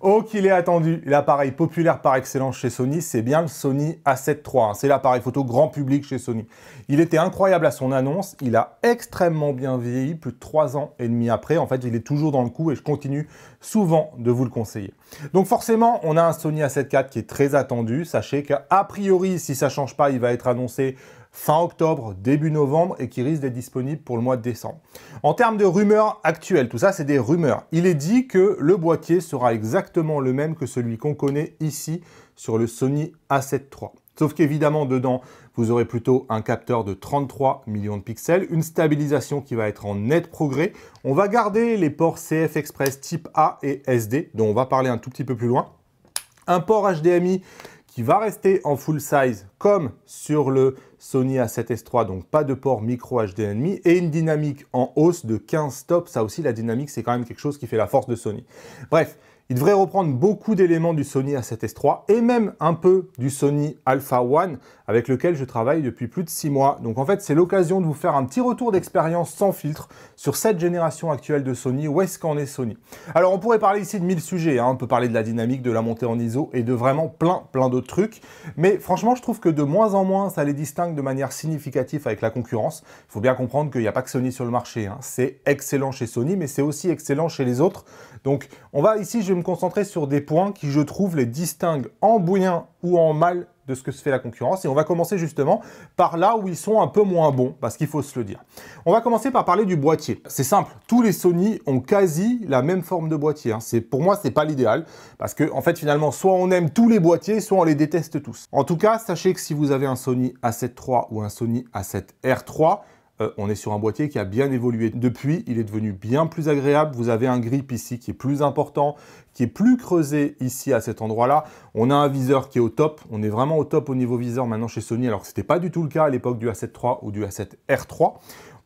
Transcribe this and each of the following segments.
Oh, qu'il est attendu, l'appareil populaire par excellence chez Sony, c'est bien le Sony A7 III. C'est l'appareil photo grand public chez Sony. Il était incroyable à son annonce, il a extrêmement bien vieilli, plus de 3 ans et demi après. En fait, il est toujours dans le coup et je continue souvent de vous le conseiller. Donc forcément, on a un Sony A7 IV qui est très attendu. Sachez qu'a priori, si ça ne change pas, il va être annoncé fin octobre, début novembre et qui risque d'être disponible pour le mois de décembre. En termes de rumeurs actuelles, tout ça c'est des rumeurs. Il est dit que le boîtier sera exactement le même que celui qu'on connaît ici sur le Sony A7 III. Sauf qu'évidemment dedans, vous aurez plutôt un capteur de 33 millions de pixels, une stabilisation qui va être en net progrès. On va garder les ports CF Express type A et SD, dont on va parler un tout petit peu plus loin. Un port HDMI qui va rester en full size comme sur le Sony A7S III, donc pas de port micro HDMI et une dynamique en hausse de 15 stops. Ça aussi, la dynamique, c'est quand même quelque chose qui fait la force de Sony. Bref, il devrait reprendre beaucoup d'éléments du Sony A7S III et même un peu du Sony Alpha One avec lequel je travaille depuis plus de 6 mois. Donc en fait, c'est l'occasion de vous faire un petit retour d'expérience sans filtre sur cette génération actuelle de Sony. Où est-ce qu'en est Sony? Alors on pourrait parler ici de 1000 sujets, hein. On peut parler de la dynamique, de la montée en ISO et de vraiment plein d'autres trucs. Mais franchement, je trouve que de moins en moins, ça les distingue de manière significative avec la concurrence. Il faut bien comprendre qu'il n'y a pas que Sony sur le marché, hein. C'est excellent chez Sony, mais c'est aussi excellent chez les autres. Donc on va ici, je vais me concentrer sur des points qui, je trouve, les distinguent en bien ou en mal de ce que se fait la concurrence. Et on va commencer justement par là où ils sont un peu moins bons, parce qu'il faut se le dire. On va commencer par parler du boîtier. C'est simple, tous les Sony ont quasi la même forme de boîtier, hein. Pour moi, c'est pas l'idéal, parce que en fait, finalement, soit on aime tous les boîtiers, soit on les déteste tous. En tout cas, sachez que si vous avez un Sony A7 III ou un Sony A7R III, on est sur un boîtier qui a bien évolué depuis, il est devenu bien plus agréable. Vous avez un grip ici qui est plus important, qui est plus creusé ici à cet endroit-là. On a un viseur qui est au top, on est vraiment au top au niveau viseur maintenant chez Sony, alors que ce n'était pas du tout le cas à l'époque du A7 III ou du A7R III.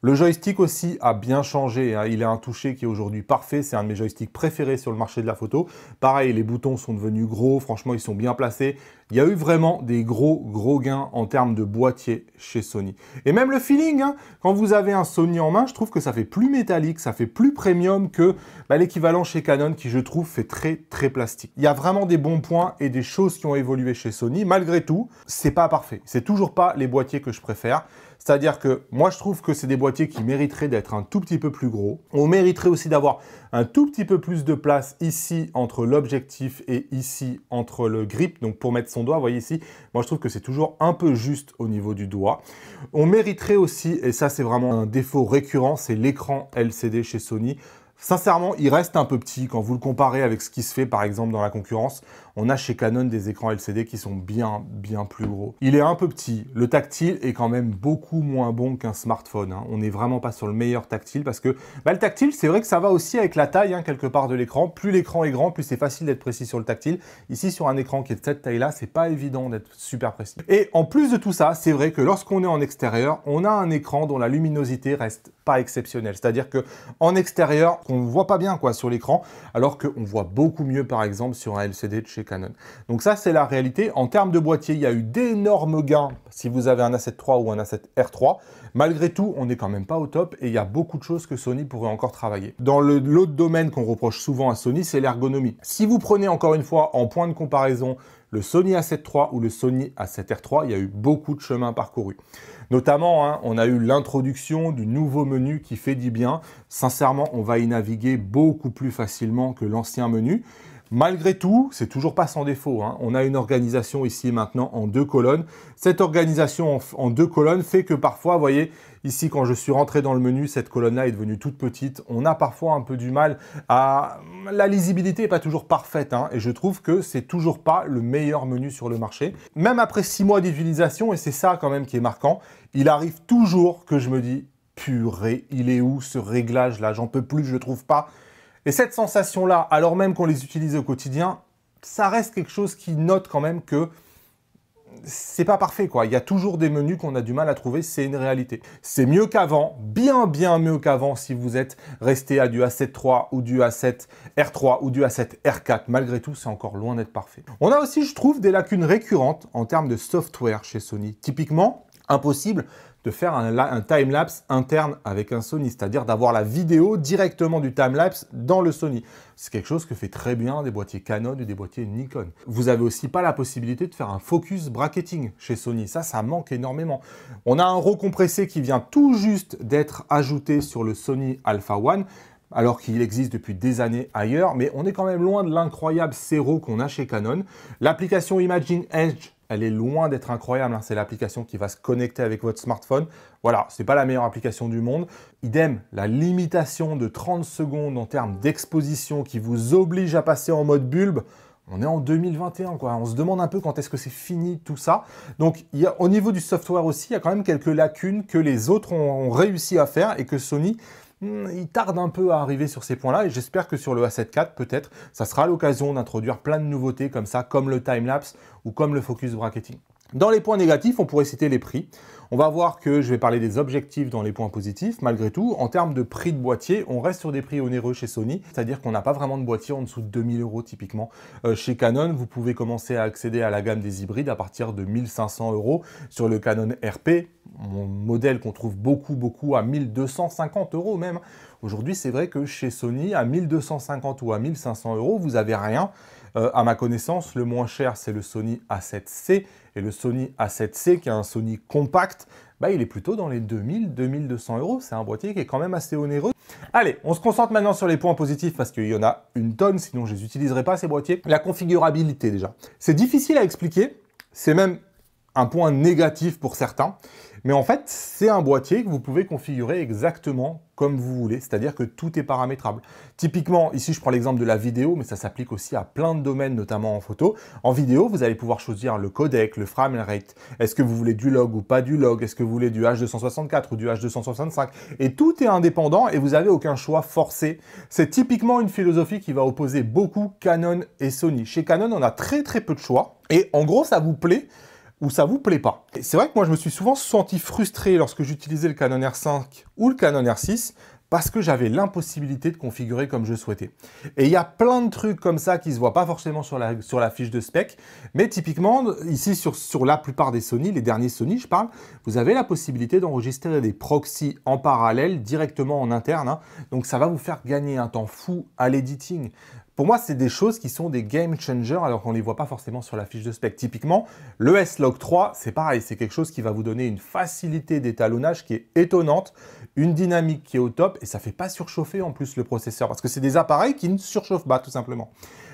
Le joystick aussi a bien changé, hein. Il a un toucher qui est aujourd'hui parfait, c'est un de mes joysticks préférés sur le marché de la photo. Pareil, les boutons sont devenus gros, franchement ils sont bien placés. Il y a eu vraiment des gros gains en termes de boîtier chez Sony. Et même le feeling, hein, quand vous avez un Sony en main, je trouve que ça fait plus métallique, ça fait plus premium que l'équivalent chez Canon qui, je trouve, fait très plastique. Il y a vraiment des bons points et des choses qui ont évolué chez Sony. Malgré tout, c'est pas parfait. C'est toujours pas les boîtiers que je préfère. C'est-à-dire que moi, je trouve que c'est des boîtiers qui mériteraient d'être un tout petit peu plus gros. On mériterait aussi d'avoir un tout petit peu plus de place ici entre l'objectif et ici entre le grip. Donc pour mettre son doigt, vous voyez ici, moi je trouve que c'est toujours un peu juste au niveau du doigt. On mériterait aussi, et ça c'est vraiment un défaut récurrent, c'est l'écran LCD chez Sony. Sincèrement, il reste un peu petit quand vous le comparez avec ce qui se fait par exemple dans la concurrence. On a chez Canon des écrans LCD qui sont bien plus gros. Il est un peu petit. Le tactile est quand même beaucoup moins bon qu'un smartphone, hein. On n'est vraiment pas sur le meilleur tactile parce que le tactile, c'est vrai que ça va aussi avec la taille, hein, quelque part de l'écran. Plus l'écran est grand, plus c'est facile d'être précis sur le tactile. Ici, sur un écran qui est de cette taille-là, c'est pas évident d'être super précis. Et en plus de tout ça, c'est vrai que lorsqu'on est en extérieur, on a un écran dont la luminosité reste pas exceptionnelle. C'est-à-dire que en extérieur, on ne voit pas bien quoi sur l'écran, alors qu'on voit beaucoup mieux par exemple sur un LCD de chez Canon. Donc ça, c'est la réalité. En termes de boîtier, il y a eu d'énormes gains si vous avez un A7 III ou un A7R III. Malgré tout, on n'est quand même pas au top et il y a beaucoup de choses que Sony pourrait encore travailler. Dans l'autre domaine qu'on reproche souvent à Sony, c'est l'ergonomie. Si vous prenez encore une fois en point de comparaison le Sony A7 III ou le Sony A7R III, il y a eu beaucoup de chemin parcouru. Notamment, hein, on a eu l'introduction du nouveau menu qui fait du bien. Sincèrement, on va y naviguer beaucoup plus facilement que l'ancien menu. Malgré tout, c'est toujours pas sans défaut, hein. On a une organisation ici maintenant en 2 colonnes. Cette organisation en 2 colonnes fait que parfois, vous voyez, ici quand je suis rentré dans le menu, cette colonne-là est devenue toute petite. On a parfois un peu du mal à... La lisibilité n'est pas toujours parfaite, hein, et je trouve que c'est toujours pas le meilleur menu sur le marché. Même après 6 mois d'utilisation, et c'est ça quand même qui est marquant, il arrive toujours que je me dis, purée, il est où ce réglage-là? J'en peux plus, je le trouve pas. Et cette sensation-là, alors même qu'on les utilise au quotidien, ça reste quelque chose qui note quand même que c'est pas parfait, quoi. Il y a toujours des menus qu'on a du mal à trouver, c'est une réalité. C'est mieux qu'avant, bien mieux qu'avant si vous êtes resté à du A7 III ou du A7R III ou du A7R IV. Malgré tout, c'est encore loin d'être parfait. On a aussi, je trouve, des lacunes récurrentes en termes de software chez Sony. Typiquement, Impossible de faire un time-lapse interne avec un Sony, c'est-à-dire d'avoir la vidéo directement du time-lapse dans le Sony. C'est quelque chose que fait très bien des boîtiers Canon ou des boîtiers Nikon. Vous avez aussi pas la possibilité de faire un focus bracketing chez Sony. Ça manque énormément. On a un RAW compressé qui vient tout juste d'être ajouté sur le Sony Alpha One, alors qu'il existe depuis des années ailleurs, mais on est quand même loin de l'incroyable RAW qu'on a chez Canon. L'application Imagine Edge, elle est loin d'être incroyable, hein. C'est l'application qui va se connecter avec votre smartphone. Voilà, c'est pas la meilleure application du monde. Idem, la limitation de 30 secondes en termes d'exposition qui vous oblige à passer en mode bulbe. On est en 2021, quoi. On se demande un peu quand est-ce que c'est fini tout ça. Donc, au niveau du software aussi, il y a quand même quelques lacunes que les autres ont réussi à faire et que Sony, il tarde un peu à arriver sur ces points-là. Et j'espère que sur le A7 IV, peut-être, ça sera l'occasion d'introduire plein de nouveautés comme ça, comme le time-lapse ou comme le focus bracketing. Dans les points négatifs, on pourrait citer les prix. On va voir que je vais parler des objectifs dans les points positifs. Malgré tout, en termes de prix de boîtier, on reste sur des prix onéreux chez Sony. C'est-à-dire qu'on n'a pas vraiment de boîtier en dessous de 2000 € typiquement. Chez Canon, vous pouvez commencer à accéder à la gamme des hybrides à partir de 1500 € sur le Canon RP. Mon modèle qu'on trouve beaucoup à 1250 € même. Aujourd'hui, c'est vrai que chez Sony, à 1250 ou à 1500 €, vous n'avez rien. À ma connaissance, le moins cher, c'est le Sony A7C. Et le Sony A7C, qui est un Sony compact, bah, il est plutôt dans les 2000-2200 €. C'est un boîtier qui est quand même assez onéreux. Allez, on se concentre maintenant sur les points positifs parce qu'il y en a une tonne, sinon je ne les utiliserai pas ces boîtiers. La configurabilité déjà. C'est difficile à expliquer. C'est même un point négatif pour certains. Mais en fait, c'est un boîtier que vous pouvez configurer exactement comme vous voulez, c'est-à-dire que tout est paramétrable. Typiquement, ici je prends l'exemple de la vidéo, mais ça s'applique aussi à plein de domaines, notamment en photo. En vidéo, vous allez pouvoir choisir le codec, le framerate. Est-ce que vous voulez du log ou pas du log? Est-ce que vous voulez du H264 ou du H265? Et tout est indépendant et vous n'avez aucun choix forcé. C'est typiquement une philosophie qui va opposer beaucoup Canon et Sony. Chez Canon, on a très peu de choix et en gros, ça vous plaît ou ça vous plaît pas. C'est vrai que moi, je me suis souvent senti frustré lorsque j'utilisais le Canon R5 ou le Canon R6 parce que j'avais l'impossibilité de configurer comme je souhaitais. Et il y a plein de trucs comme ça qui ne se voient pas forcément sur la fiche de spec, mais typiquement, ici, sur la plupart des Sony, les derniers Sony, je parle, vous avez la possibilité d'enregistrer des proxys en parallèle, directement en interne, hein. Donc ça va vous faire gagner un temps fou à l'editing. Pour moi, c'est des choses qui sont des game changers alors qu'on ne les voit pas forcément sur la fiche de spec. Typiquement, le S-Log 3, c'est pareil, c'est quelque chose qui va vous donner une facilité d'étalonnage qui est étonnante, une dynamique qui est au top et ça ne fait pas surchauffer en plus le processeur parce que c'est des appareils qui ne surchauffent pas tout simplement.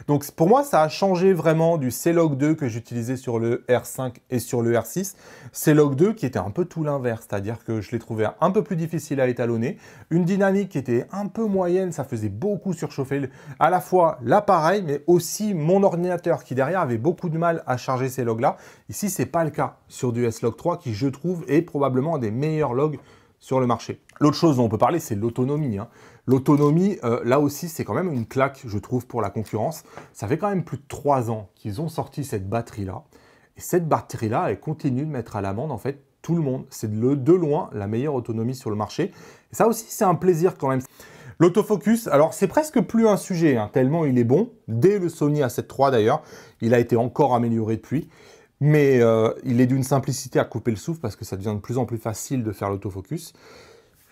Donc pour moi, ça a changé vraiment du C-Log 2 que j'utilisais sur le R5 et sur le R6. C-Log 2 qui était un peu tout l'inverse, c'est-à-dire que je l'ai trouvé un peu plus difficile à étalonner, une dynamique qui était un peu moyenne, ça faisait beaucoup surchauffer à la fois l'appareil, mais aussi mon ordinateur qui derrière avait beaucoup de mal à charger ces logs-là. Ici, c'est pas le cas sur du S-Log 3 qui, je trouve, est probablement un des meilleurs logs sur le marché. L'autre chose dont on peut parler, c'est l'autonomie, hein. L'autonomie, là aussi, c'est quand même une claque, je trouve, pour la concurrence. Ça fait quand même plus de 3 ans qu'ils ont sorti cette batterie-là. Et cette batterie-là, elle continue de mettre à l'amende, en fait, tout le monde. C'est de loin la meilleure autonomie sur le marché. Et ça aussi, c'est un plaisir quand même. L'autofocus, alors c'est presque plus un sujet, hein, tellement il est bon. Dès le Sony A7 III d'ailleurs, il a été encore amélioré depuis. Mais il est d'une simplicité à couper le souffle parce que ça devient de plus en plus facile de faire l'autofocus.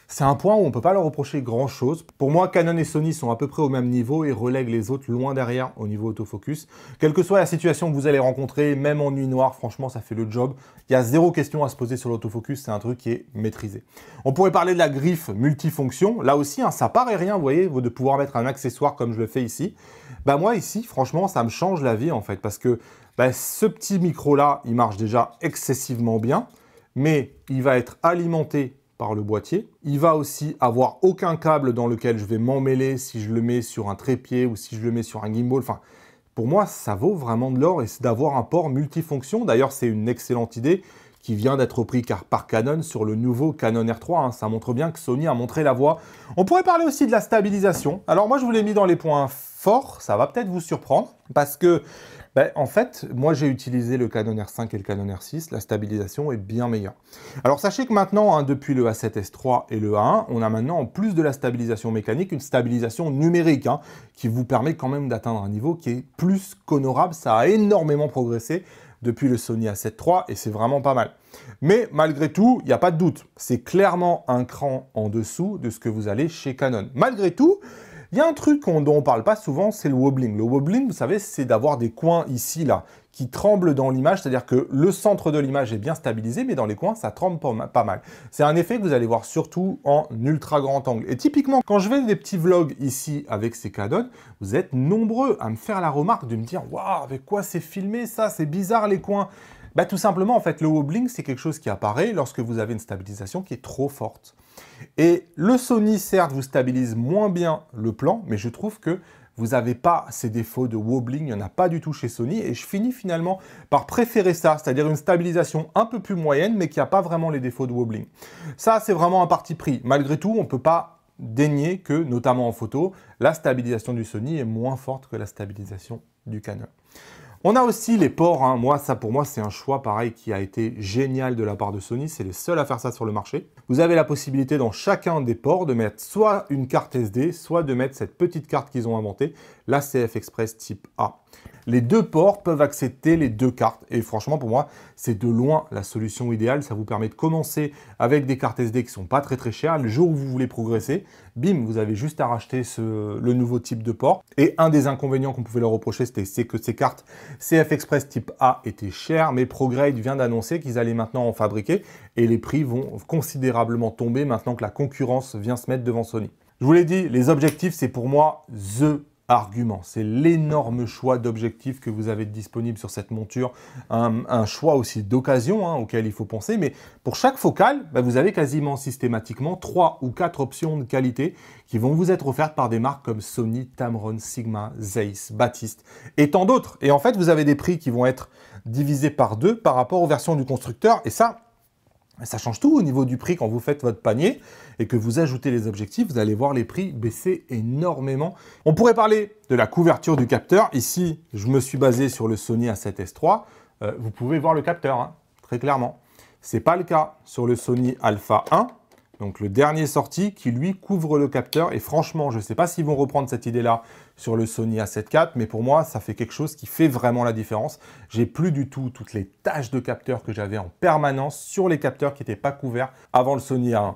C'est un point où on ne peut pas leur reprocher grand-chose. Pour moi, Canon et Sony sont à peu près au même niveau et relèguent les autres loin derrière au niveau autofocus. Quelle que soit la situation que vous allez rencontrer, même en nuit noire, franchement, ça fait le job. Il y a zéro question à se poser sur l'autofocus, c'est un truc qui est maîtrisé. On pourrait parler de la griffe multifonction. Là aussi, hein, ça paraît rien, vous voyez, de pouvoir mettre un accessoire comme je le fais ici. Bah moi, ici, franchement, ça me change la vie, en fait, parce que ce petit micro-là, il marche déjà excessivement bien, mais il va être alimenté par le boîtier. Il va aussi avoir aucun câble dans lequel je vais m'emmêler si je le mets sur un trépied ou si je le mets sur un gimbal. Enfin, pour moi, ça vaut vraiment de l'or et c'est d'avoir un port multifonction. D'ailleurs, c'est une excellente idée qui vient d'être pris par Canon sur le nouveau Canon R3. Hein. Ça montre bien que Sony a montré la voie. On pourrait parler aussi de la stabilisation. Alors moi, je vous l'ai mis dans les points forts. Ça va peut-être vous surprendre parce que en fait, moi j'ai utilisé le Canon R5 et le Canon R6, la stabilisation est bien meilleure. Alors sachez que maintenant, hein, depuis le A7S III et le A1, on a maintenant en plus de la stabilisation mécanique, une stabilisation numérique, hein, qui vous permet quand même d'atteindre un niveau qui est plus qu'honorable, ça a énormément progressé. depuis le Sony A7 III et c'est vraiment pas mal. Mais malgré tout, il n'y a pas de doute, c'est clairement un cran en dessous de ce que vous allez chez Canon. Malgré tout, il y a un truc dont on ne parle pas souvent, c'est le wobbling. Le wobbling, vous savez, c'est d'avoir des coins ici, là, qui tremblent dans l'image, c'est-à-dire que le centre de l'image est bien stabilisé, mais dans les coins, ça tremble pas mal. C'est un effet que vous allez voir surtout en ultra grand angle. Et typiquement, quand je fais des petits vlogs ici avec ces Canon, vous êtes nombreux à me faire la remarque de me dire « Waouh, avec quoi c'est filmé ça? C'est bizarre les coins !» Bah, tout simplement, en fait, le wobbling, c'est quelque chose qui apparaît lorsque vous avez une stabilisation qui est trop forte. Et le Sony, certes, vous stabilise moins bien le plan, mais je trouve que vous n'avez pas ces défauts de wobbling, il n'y en a pas du tout chez Sony, et je finis finalement par préférer ça, c'est-à-dire une stabilisation un peu plus moyenne, mais qui n'a pas vraiment les défauts de wobbling. Ça, c'est vraiment un parti pris. Malgré tout, on ne peut pas dénier que, notamment en photo, la stabilisation du Sony est moins forte que la stabilisation du Canon. On a aussi les ports, hein. Pour moi, c'est un choix pareil qui a été génial de la part de Sony. C'est les seuls à faire ça sur le marché. Vous avez la possibilité dans chacun des ports de mettre soit une carte SD, soit de mettre cette petite carte qu'ils ont inventée, la CF Express type A. Les deux ports peuvent accepter les deux cartes et franchement pour moi c'est de loin la solution idéale. Ça vous permet de commencer avec des cartes SD qui sont pas très chères. Le jour où vous voulez progresser, bim, vous avez juste à racheter le nouveau type de port. Et un des inconvénients qu'on pouvait leur reprocher, c'est que ces cartes CF Express type A étaient chères, mais ProGrade vient d'annoncer qu'ils allaient maintenant en fabriquer et les prix vont considérablement tomber maintenant que la concurrence vient se mettre devant Sony. Je vous l'ai dit, les objectifs c'est pour moi the argument. C'est l'énorme choix d'objectifs que vous avez disponible sur cette monture. Un choix aussi d'occasion auquel il faut penser. Mais pour chaque focale, vous avez quasiment systématiquement 3 ou 4 options de qualité qui vont vous être offertes par des marques comme Sony, Tamron, Sigma, Zeiss, Baptiste et tant d'autres. Et en fait, vous avez des prix qui vont être divisés par 2 par rapport aux versions du constructeur. Et ça change tout au niveau du prix quand vous faites votre panier et que vous ajoutez les objectifs, vous allez voir les prix baisser énormément. On pourrait parler de la couverture du capteur. Ici, je me suis basé sur le Sony A7S III. Vous pouvez voir le capteur, très clairement. Ce n'est pas le cas sur le Sony Alpha 1, donc le dernier sorti qui lui couvre le capteur. Et franchement, je ne sais pas s'ils vont reprendre cette idée-là sur le Sony A7 IV, mais pour moi, ça fait quelque chose qui fait vraiment la différence. J'ai plus du tout toutes les taches de capteurs que j'avais en permanence sur les capteurs qui n'étaient pas couverts avant le Sony A1.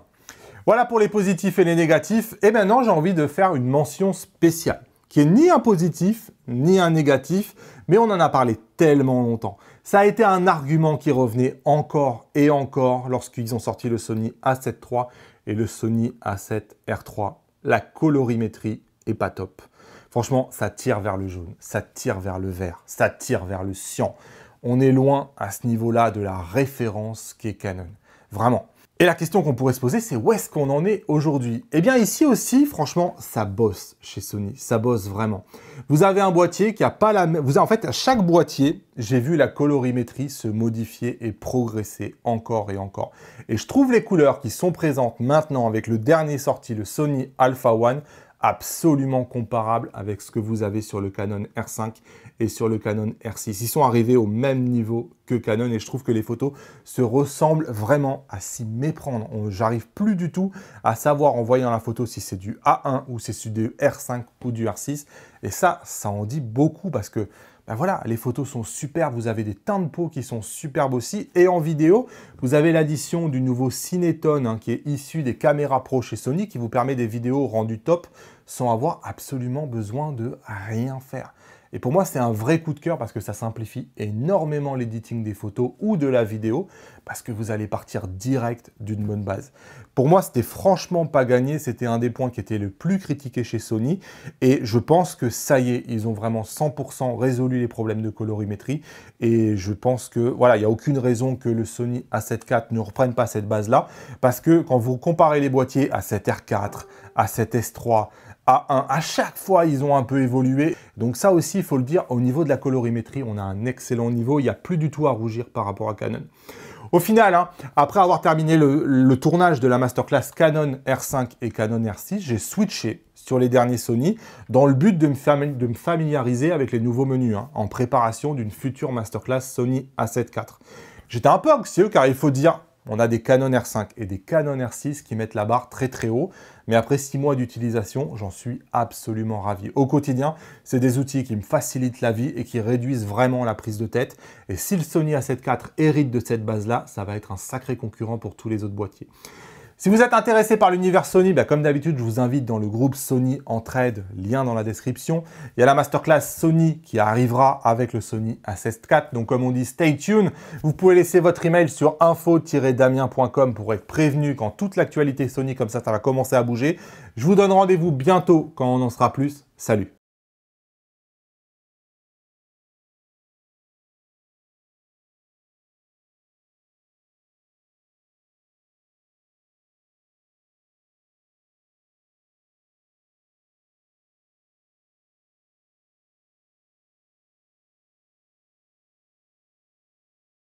Voilà pour les positifs et les négatifs. Et maintenant, j'ai envie de faire une mention spéciale, qui est ni un positif, ni un négatif, mais on en a parlé tellement longtemps. Ça a été un argument qui revenait encore et encore lorsqu'ils ont sorti le Sony A7 III et le Sony A7 R3. La colorimétrie est pas top. Franchement, ça tire vers le jaune, ça tire vers le vert, ça tire vers le cyan. On est loin à ce niveau-là de la référence qu'est Canon. Vraiment. Et la question qu'on pourrait se poser, c'est où est-ce qu'on en est aujourd'hui? Eh bien ici aussi, franchement, ça bosse chez Sony, ça bosse vraiment. Vous avez un boîtier qui n'a pas la même... En fait, à chaque boîtier, j'ai vu la colorimétrie se modifier et progresser encore et encore. Et je trouve les couleurs qui sont présentes maintenant avec le dernier sorti, le Sony Alpha One, absolument comparable avec ce que vous avez sur le Canon R5 et sur le Canon R6. Ils sont arrivés au même niveau que Canon et je trouve que les photos se ressemblent vraiment à s'y méprendre. J'arrive plus du tout à savoir en voyant la photo si c'est du A1 ou c'est du R5 ou du R6. Et ça en dit beaucoup parce que voilà, les photos sont superbes, vous avez des teints de peau qui sont superbes aussi. Et en vidéo, vous avez l'addition du nouveau Cinétone qui est issu des caméras pro chez Sony qui vous permet des vidéos rendues top sans avoir absolument besoin de rien faire. Et pour moi, c'est un vrai coup de cœur parce que ça simplifie énormément l'editing des photos ou de la vidéo parce que vous allez partir direct d'une bonne base. Pour moi, c'était franchement pas gagné. C'était un des points qui était le plus critiqué chez Sony. Et je pense que ça y est, ils ont vraiment 100% résolu les problèmes de colorimétrie. Et je pense que, voilà, il n'y a aucune raison que le Sony A7 IV ne reprenne pas cette base-là. Parce que quand vous comparez les boîtiers A7R4, A7S3, A1, à chaque fois, ils ont un peu évolué. Donc ça aussi, il faut le dire, au niveau de la colorimétrie, on a un excellent niveau. Il n'y a plus du tout à rougir par rapport à Canon. Au final, après avoir terminé le tournage de la masterclass Canon R5 et Canon R6, j'ai switché sur les derniers Sony dans le but de me familiariser avec les nouveaux menus en préparation d'une future masterclass Sony A7 IV. J'étais un peu anxieux car il faut dire On a des Canon R5 et des Canon R6 qui mettent la barre très très haut. Mais après 6 mois d'utilisation, j'en suis absolument ravi. Au quotidien, c'est des outils qui me facilitent la vie et qui réduisent vraiment la prise de tête. Et si le Sony A7 IV hérite de cette base-là, ça va être un sacré concurrent pour tous les autres boîtiers. Si vous êtes intéressé par l'univers Sony, comme d'habitude, je vous invite dans le groupe Sony Entraide, lien dans la description. Il y a la masterclass Sony qui arrivera avec le Sony A7 IV. Donc comme on dit, stay tuned. Vous pouvez laisser votre email sur info-damien.com pour être prévenu quand toute l'actualité Sony comme ça va commencer à bouger. Je vous donne rendez-vous bientôt quand on en saura plus. Salut!